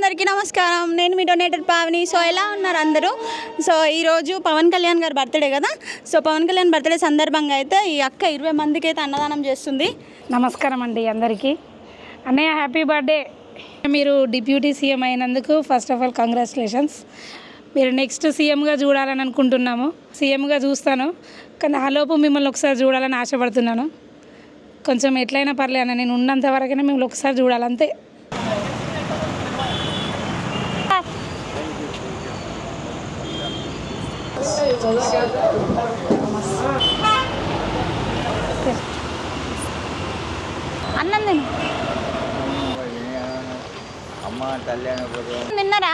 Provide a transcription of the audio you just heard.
అందరికీ నమస్కారం. నేను మీ డొనేటర్ పావని. సో ఎలా ఉన్నారు అందరూ? సో ఈరోజు పవన్ కళ్యాణ్ గారి బర్త్డే కదా. సో పవన్ కళ్యాణ్ బర్త్డే సందర్భంగా అయితే ఈ అక్క 20 మందికి అయితే అన్నదానం చేస్తుంది. నమస్కారం అండి అందరికీ. అన్నయ్య హ్యాపీ బర్త్డే. మీరు డిప్యూటీ సీఎం అయినందుకు ఫస్ట్ ఆఫ్ ఆల్ కంగ్రాచులేషన్స్. మీరు నెక్స్ట్ సీఎంగా చూడాలని అనుకుంటున్నాము. సీఎంగా చూస్తాను, కానీ ఆలోపు మిమ్మల్ని ఒకసారి చూడాలని ఆశపడుతున్నాను. కొంచెం ఎట్లయినా పర్లే అన్న, నేను ఉన్నంత వరకైనా మిమ్మల్ని ఒకసారి చూడాలంతే. అన్నం తిను. అమ్మ తల్లి తిన్నారా?